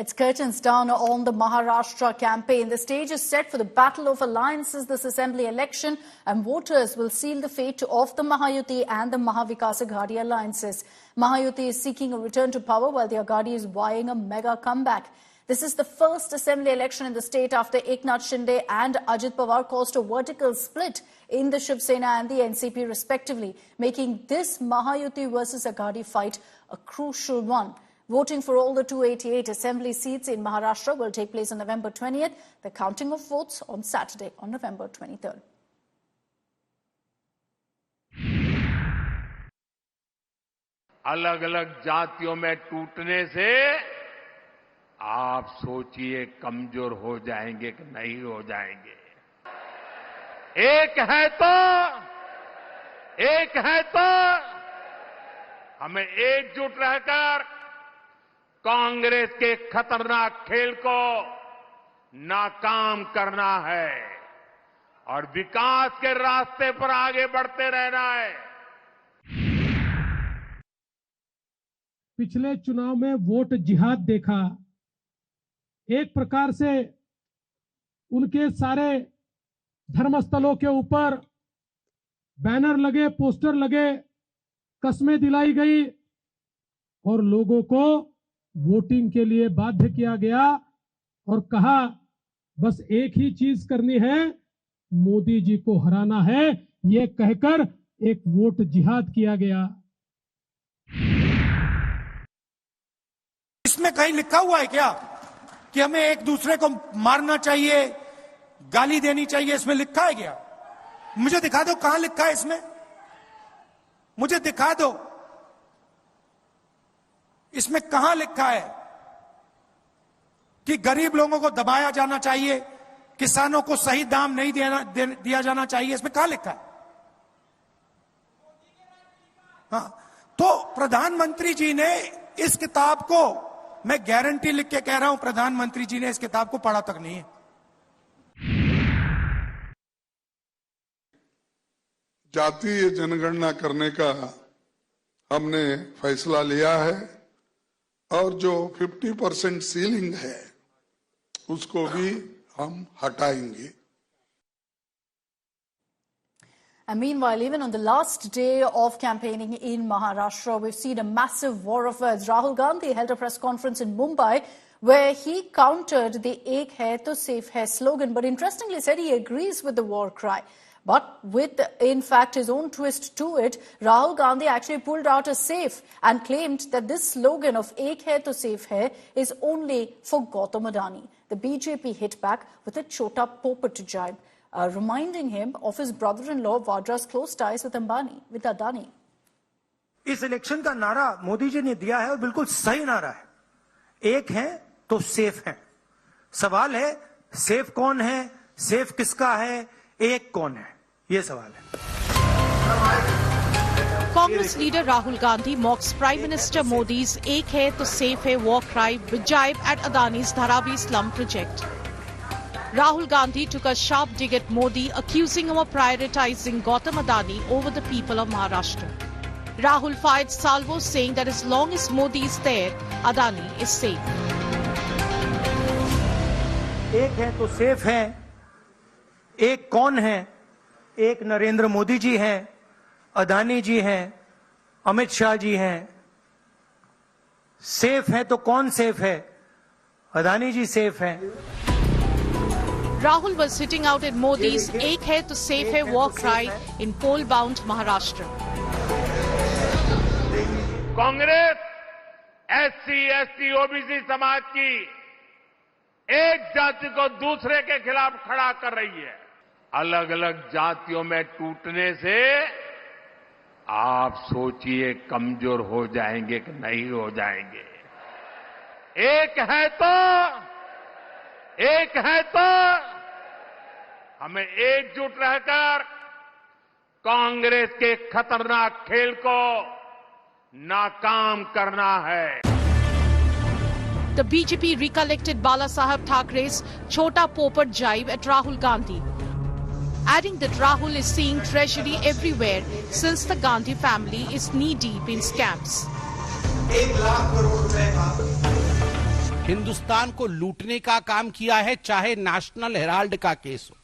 It's curtains down on the Maharashtra campaign. The stage is set for the battle of alliances this assembly election, and voters will seal the fate of the Mahayuti and the Mahavikas Aghadi alliances. Mahayuti is seeking a return to power while the Aghadi is vying a mega comeback. This is the first assembly election in the state after Eknath Shinde and Ajit Pawar caused a vertical split in the Shiv Sena and the NCP respectively, making this Mahayuti versus Aghadi fight a crucial one. Voting for all the 288 assembly seats in Maharashtra will take place on November 20th. The counting of votes on Saturday on November 23rd. अलग-अलग जातियों में टूटने से आप सोचिए कमजोर हो जाएंगे कि नहीं हो जाएंगे। एक है तो हमें एकजुट रहकर कांग्रेस के खतरनाक खेल को नाकाम करना है और विकास के रास्ते पर आगे बढ़ते रहना है। पिछले चुनाव में वोट जिहाद देखा। एक प्रकार से उनके सारे धर्मस्थलों के ऊपर बैनर लगे, पोस्टर लगे, कस्में दिलाई गई और लोगों को वोटिंग के लिए बाध्य किया गया और कहा बस एक ही चीज करनी है, मोदी जी को हराना है। ये कहकर एक वोट जिहाद किया गया। इसमें कहीं लिखा हुआ है क्या कि हमें एक दूसरे को मारना चाहिए, गाली देनी चाहिए? इसमें लिखा है क्या? मुझे दिखा दो कहां लिखा है इसमें, मुझे दिखा दो इसमें कहां लिखा है कि गरीब लोगों को दबाया जाना चाहिए, किसानों को सही दाम नहीं दिया जाना चाहिए? इसमें कहां लिखा है? हाँ, तो प्रधानमंत्री जी ने इस किताब को, मैं गारंटी लिख के कह रहा हूं, प्रधानमंत्री जी ने इस किताब को पढ़ा तक नहीं है। जातीय जनगणना करने का हमने फैसला लिया है और जो 50% सीलिंग है उसको भी हम हटाएंगे। And meanwhile, even on the last day of campaigning in Maharashtra, we've seen a massive war of words. Rahul Gandhi held a press conference in Mumbai where he countered the Ek Hai to Safe Hai slogan, but interestingly said he agrees with the war cry. But with, in fact, his own twist to it, Rahul Gandhi actually pulled out a safe and claimed that this slogan of Ek Hai to Safe Hai is only for Gautam Adani. The BJP hit back with a Chota Popat jibe, reminding him of his brother-in-law Vadra's close ties with Adani. इस election का नारा मोदी जी ने दिया है और बिल्कुल सही नारा है। एक है तो सेफ है। सवाल है सेफ कौन है, सेफ किसका है, एक कौन है, ये सवाल है। Congress leader Rahul Gandhi mocks Prime Minister Modi's Ek Hai to Safe Hai war cry with jibe at Adani's Dharavi slum project. Rahul Gandhi took a sharp dig at Modi, accusing him of prioritizing Gautam Adani over the people of Maharashtra. Rahul fired salvos, saying that as long as Modi is there, Adani is safe. एक है तो safe है, एक कौन है? एक नरेंद्र मोदी जी हैं, अदानी जी हैं, अमित शाह जी हैं। सेफ है तो कौन सेफ है? अदानी जी सेफ हैं। Rahul was sitting out at Modi's Ek Hai to Safe Hai war cry in poll-bound Maharashtra. Congress SC, ST, OBC समाज की एक जाति को दूसरे के खिलाफ खड़ा कर रही है। अलग अलग जातियों में टूटने से आप सोचिए कमजोर हो जाएंगे कि नहीं हो जाएंगे। एक है तो हमें एकजुट रहकर कांग्रेस के खतरनाक खेल को नाकाम करना है। The BJP recollected Bala Saheb Thackeray's Chota Popat jibe at Rahul Gandhi, adding that Rahul is seeing treasury everywhere since the Gandhi family is knee-deep in scams. 1 lakh crore रुपए का हिंदुस्तान को लूटने का काम किया है, चाहे नेशनल हेराल्ड का केस हो।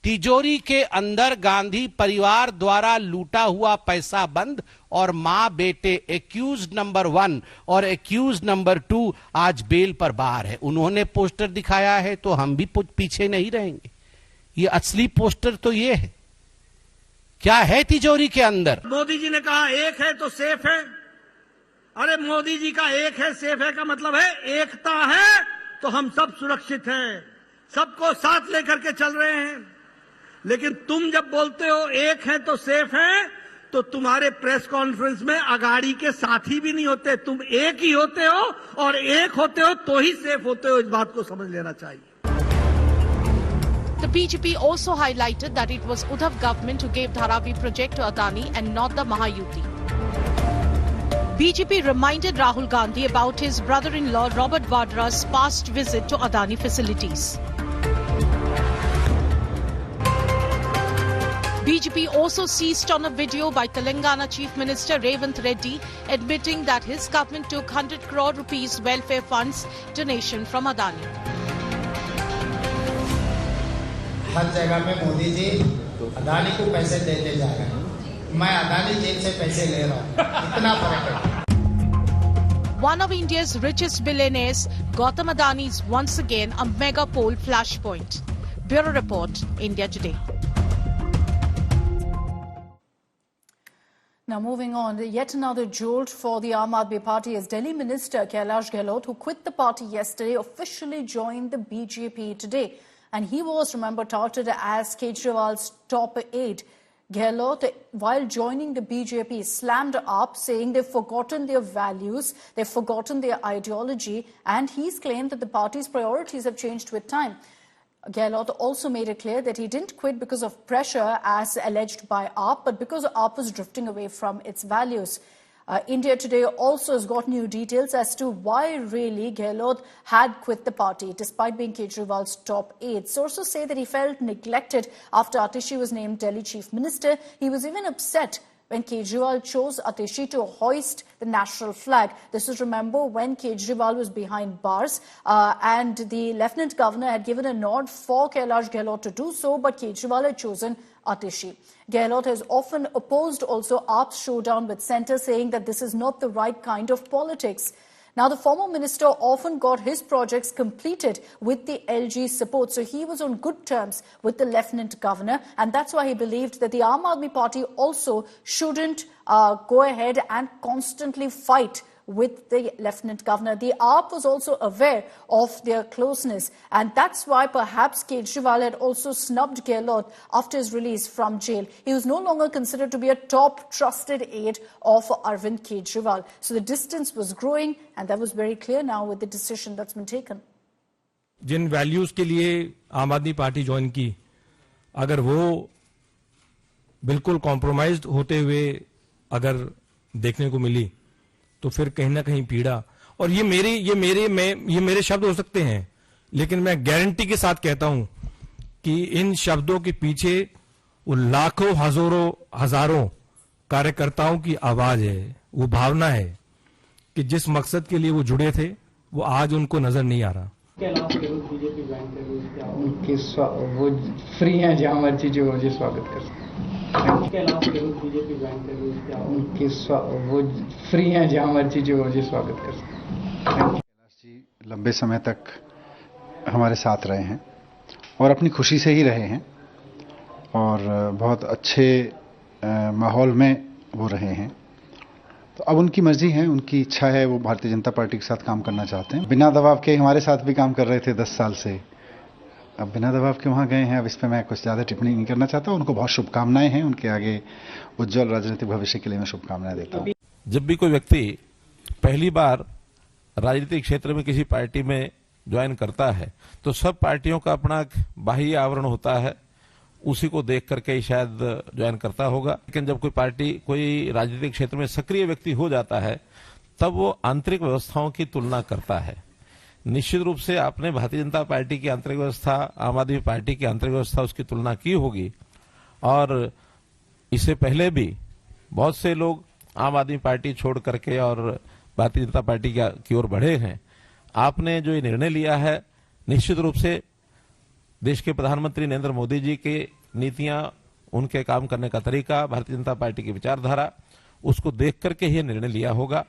तिजोरी के अंदर गांधी परिवार द्वारा लूटा हुआ पैसा बंद और मां बेटे एक्यूज नंबर 1 और एक्यूज नंबर 2 आज बेल पर बाहर है। उन्होंने पोस्टर दिखाया है तो हम भी पीछे नहीं रहेंगे। ये असली पोस्टर तो ये है। क्या है तिजोरी के अंदर? मोदी जी ने कहा एक है तो सेफ है। अरे मोदी जी का एक है सेफ है का मतलब है एकता है तो हम सब सुरक्षित हैं, सबको साथ लेकर के चल रहे हैं। लेकिन तुम जब बोलते हो एक है तो सेफ है, तो तुम्हारे प्रेस कॉन्फ्रेंस में अगाड़ी के साथी भी नहीं होते, तुम एक ही होते हो, और एक होते हो तो ही सेफ होते हो। इस बात को समझ लेना चाहिए। The BJP also highlighted that it was Uddhav government who gave Dharavi project to Adani and not the Mahayuti. BJP reminded Rahul Gandhi about his brother-in-law Robert Vadra's past visit to Adani facilities. BJP also seized on a video by Telangana Chief Minister Revanth Reddy admitting that his government took 100 crore rupees welfare funds donation from Adani. हर जगह में मोदी जी अदानी को पैसे देते जा रहे हैं, मैं Adani jail से पैसे ले रहा हूँ, इतना फर्क है। One of India's richest billionaires, Gautam Adani, is once again a mega poll flashpoint. Bureau Report, India Today. Now moving on, yet another jolt for the Aam Aadmi Party as Delhi Minister Kailash Gehlot, who quit the party yesterday, officially joined the BJP today. And he was, remember, touted as Kejriwal's top aide. Gehlot, while joining the BJP, slammed up, saying they've forgotten their values, they've forgotten their ideology, and he's claimed that the party's priorities have changed with time. Gehlot also made it clear that he didn't quit because of pressure, as alleged by AAP, but because AAP was drifting away from its values. India Today also has got new details as to why really Gehlot had quit the party, despite being Kejriwal's top aide. Sources say that he felt neglected after Atishi was named Delhi Chief Minister. He was even upset when Kejriwal chose Atishi to hoist the national flag. This is, remember, when Kejriwal was behind bars and the Lieutenant Governor had given a nod for Kailash Gehlot to do so, but Kejriwal had chosen Atishi. Gehlot has often opposed also AAP's showdown with centre, saying that this is not the right kind of politics. Now, the former minister often got his projects completed with the LG support, so he was on good terms with the Lieutenant Governor, and that's why he believed that the Aam Aadmi Party also shouldn't go ahead and constantly fight with the Lieutenant Governor. The AAP was also aware of their closeness, and that's why perhaps Kejriwal had also snubbed Gehlot after his release from jail. He was no longer considered to be a top trusted aide of Arvind Kejriwal. So the distance was growing, and that was very clear now with the decision that's been taken. जिन values के लिए आम आदमी party join की, अगर वो बिल्कुल compromised होते हुए अगर देखने को मिली, तो फिर कहीं ना कहीं पीड़ा। और ये मेरे शब्द हो सकते हैं, लेकिन मैं गारंटी के साथ कहता हूं कि इन शब्दों के पीछे वो लाखों हजारों कार्यकर्ताओं की आवाज है, वो भावना है कि जिस मकसद के लिए वो जुड़े थे वो आज उनको नजर नहीं आ रहा। वो फ्री हैं, जहां मर्जी जो मुझे स्वागत कर सकते। वो फ्री हैं, जहां मर्जी जो मुझे स्वागत कर सकते। कैलाश जी लंबे समय तक हमारे साथ रहे हैं और अपनी खुशी से ही रहे हैं, और बहुत अच्छे माहौल में वो रहे हैं। तो अब उनकी मर्जी है, उनकी इच्छा है, वो भारतीय जनता पार्टी के साथ काम करना चाहते हैं। बिना दबाव के हमारे साथ भी काम कर रहे थे 10 साल से, अब बिना दबाव के वहां गए हैं। अब इस पर मैं कुछ ज्यादा टिप्पणी नहीं करना चाहता। उनको बहुत शुभकामनाएं हैं, उनके आगे उज्जवल राजनीतिक भविष्य के लिए मैं शुभकामनाएं देता हूं। जब भी कोई व्यक्ति पहली बार राजनीतिक क्षेत्र में किसी पार्टी में ज्वाइन करता है, तो सब पार्टियों का अपना बाह्य आवरण होता है, उसी को देख करके ही शायद ज्वाइन करता होगा। लेकिन जब कोई पार्टी कोई राजनीतिक क्षेत्र में सक्रिय व्यक्ति हो जाता है, तब वो आंतरिक व्यवस्थाओं की तुलना करता है। निश्चित रूप से आपने भारतीय जनता पार्टी की आंतरिक व्यवस्था, आम आदमी पार्टी की आंतरिक व्यवस्था, उसकी तुलना की होगी। और इससे पहले भी बहुत से लोग आम आदमी पार्टी छोड़ करके और भारतीय जनता पार्टी की ओर बढ़े हैं। आपने जो ये निर्णय लिया है, निश्चित रूप से देश के प्रधानमंत्री नरेंद्र मोदी जी की नीतियां, उनके काम करने का तरीका, भारतीय जनता पार्टी की विचारधारा, उसको देख करके ही निर्णय लिया होगा।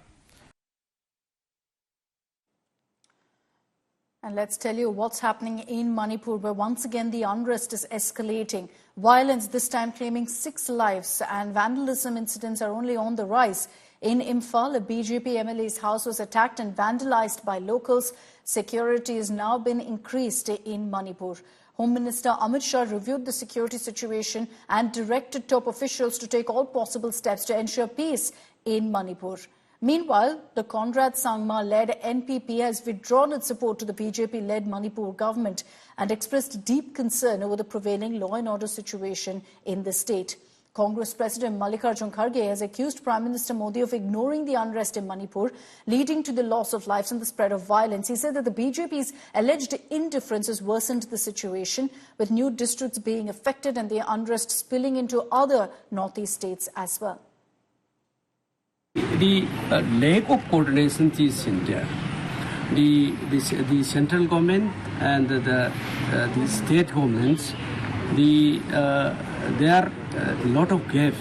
And let's tell you what's happening in Manipur, where once again the unrest is escalating. Violence this time claiming 6 lives, and vandalism incidents are only on the rise. In Imphal, a BJP MLA's house was attacked and vandalized by locals. Security has now been increased in Manipur. Home Minister Amit Shah reviewed the security situation and directed top officials to take all possible steps to ensure peace in Manipur. Meanwhile, the Conrad Sangma-led NPP has withdrawn its support to the BJP-led Manipur government and expressed deep concern over the prevailing law and order situation in the state. Congress President Mallikarjun Kharge has accused Prime Minister Modi of ignoring the unrest in Manipur, leading to the loss of lives and the spread of violence. He said that the BJP's alleged indifference has worsened the situation, with new districts being affected and the unrest spilling into other northeast states as well. The lack of coordination is in there. The central government and the state governments, there are a lot of gap.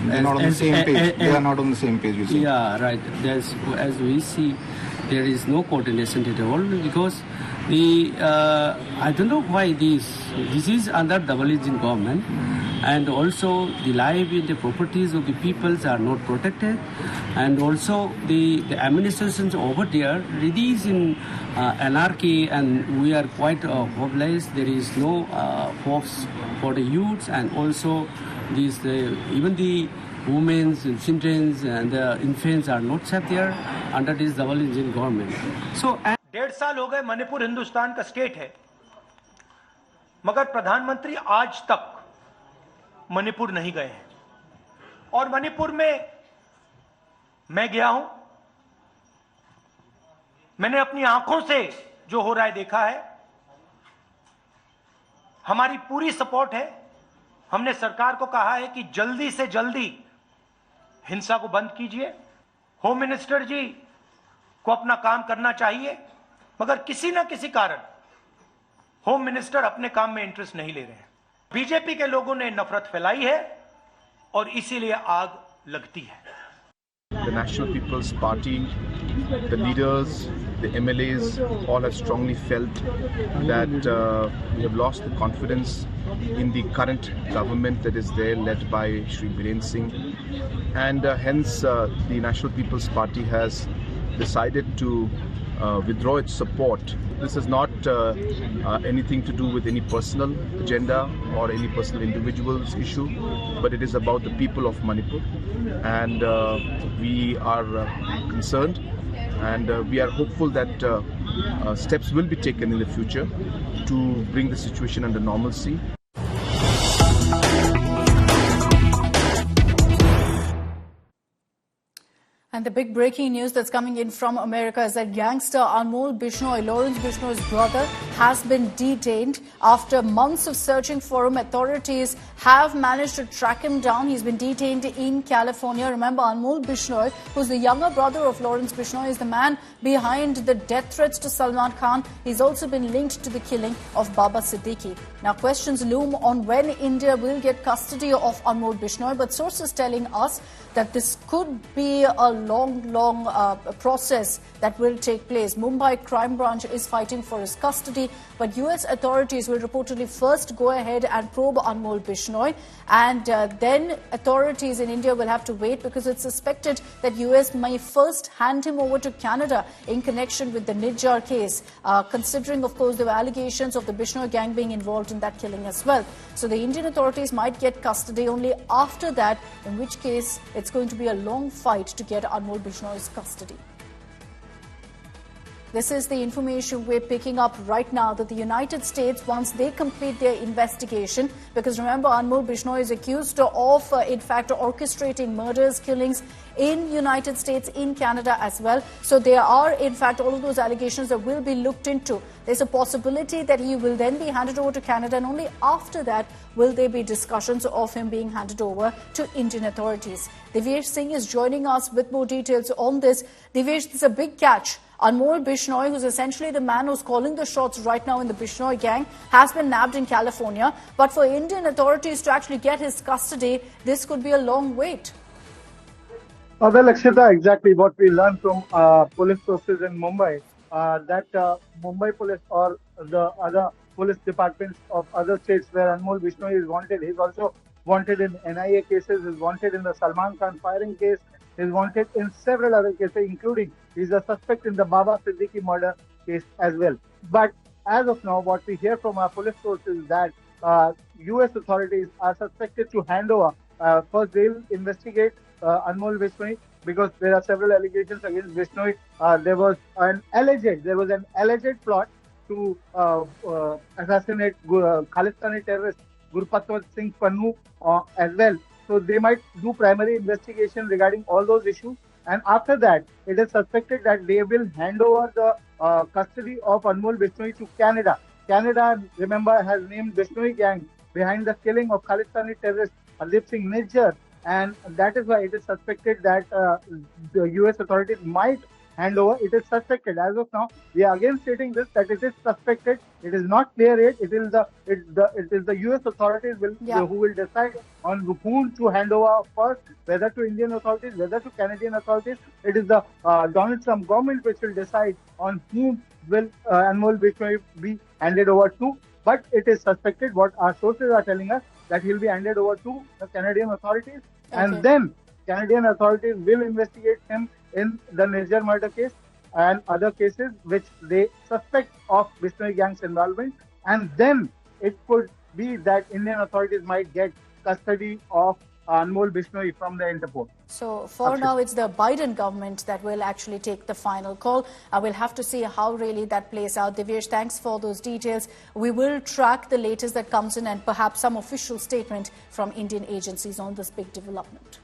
They are not on the same page. They are not on the same page, you see. Yeah, right. As we see, there is no coordination at all, because I don't know why this is under double engine government, and also the life and the properties of the peoples are not protected, and also the administrations over there really is in anarchy, and we are quite hopeless. There is no hopes for the youths, and also even the women and children and the infants are not safe there under this double engine government. So 1.5 साल हो गए मणिपुर हिंदुस्तान का state है, मगर प्रधानमंत्री आज तक मणिपुर नहीं गए हैं। और मणिपुर में मैं गया हूं, मैंने अपनी आंखों से जो हो रहा है देखा है। हमारी पूरी सपोर्ट है। हमने सरकार को कहा है कि जल्दी से जल्दी हिंसा को बंद कीजिए। होम मिनिस्टर जी को अपना काम करना चाहिए, मगर किसी ना किसी कारण होम मिनिस्टर अपने काम में इंटरेस्ट नहीं ले रहे हैं। बीजेपी के लोगों ने नफरत फैलाई है और इसीलिए आग लगती है। The National People's Party, the leaders, the MLAs all have strongly felt that we have lost the confidence in the current government that is there, led by Shri Biren Singh, and hence the National People's Party has decided to withdraw its support. This is not anything to do with any personal agenda or any personal individual's issue, but it is about the people of Manipur, and we are concerned, and we are hopeful that steps will be taken in the future to bring the situation under normalcy. And the big breaking news that's coming in from America is that gangster Anmol Bishnoi, Lawrence Bishnoi's brother, has been detained. After months of searching for him, authorities have managed to track him down. He's been detained in California. Remember, Anmol Bishnoi, who's the younger brother of Lawrence Bishnoi, is the man behind the death threats to Salman Khan. He's also been linked to the killing of Baba Siddiqui. Now, questions loom on when India will get custody of Anmol Bishnoi, but sources telling us that this could be a long process that will take place. Mumbai Crime Branch is fighting for his custody, but US authorities will reportedly first go ahead and probe Anmol Bishnoi, and then authorities in India will have to wait, because it's suspected that US may first hand him over to Canada in connection with the Nijjar case, considering, of course, the allegations of the Bishnoi gang being involved in that killing as well. So the Indian authorities might get custody only after that, in which case it's going to be a long fight to get Anmol Bishnoi's custody. This is the information we're picking up right now, that the United States, once they complete their investigation, because remember, Anmol Bishnoi is accused of, in fact, orchestrating murders, killings in United States, in Canada as well. So there are, in fact, all of those allegations that will be looked into. There's a possibility that he will then be handed over to Canada, and only after that will there be discussions of him being handed over to Indian authorities. Divyesh Singh is joining us with more details on this. Divyesh, this is a big catch. Anmol Bishnoi, who's essentially the man who's calling the shots right now in the Bishnoi gang, has been nabbed in California. But for Indian authorities to actually get his custody, this could be a long wait. Well, Akshita, exactly what we learned from police sources in Mumbai, that Mumbai police or the other police departments of other states where Anmol Bishnoi is wanted. He's also wanted in NIA cases, he's wanted in the Salman Khan firing case, he's wanted in several other cases, including he's a suspect in the Baba Siddiqui murder case as well. But as of now, what we hear from our police sources is that US authorities are suspected to hand over. First, they'll investigate Anmol Bishnoi because there are several allegations against Bishnoi. There was an alleged plot to assassinate Khalistani terrorist Gurpatwar Singh Pannu as well. So they might do primary investigation regarding all those issues. And after that, it is suspected that they will hand over the custody of Anmol Bishnoi to Canada. Canada, remember, has named Bishnoi gang behind the killing of Khalistani terrorist Hardeep Singh Nijjar. And that is why it is suspected that the US authorities might hand over. It is suspected. As of now, we are again stating this, that it is suspected. It is not clear yet. It is the US authorities who will decide on whom to hand over first, whether to Indian authorities, whether to Canadian authorities. It is the Donald Trump government which will decide on whom will Anmol Bishnoi be handed over to. But it is suspected, what our sources are telling us, that he will be handed over to the Canadian authorities. Okay. And then Canadian authorities will investigate him in the Nijjar murder case and other cases which they suspect of Bishnoi gang's involvement. And then it could be that Indian authorities might get custody of Anmol Bishnoi from the Interpol. So for now, it's the Biden government that will actually take the final call. We'll have to see how really that plays out. Divyesh, thanks for those details. We will track the latest that comes in and perhaps some official statement from Indian agencies on this big development.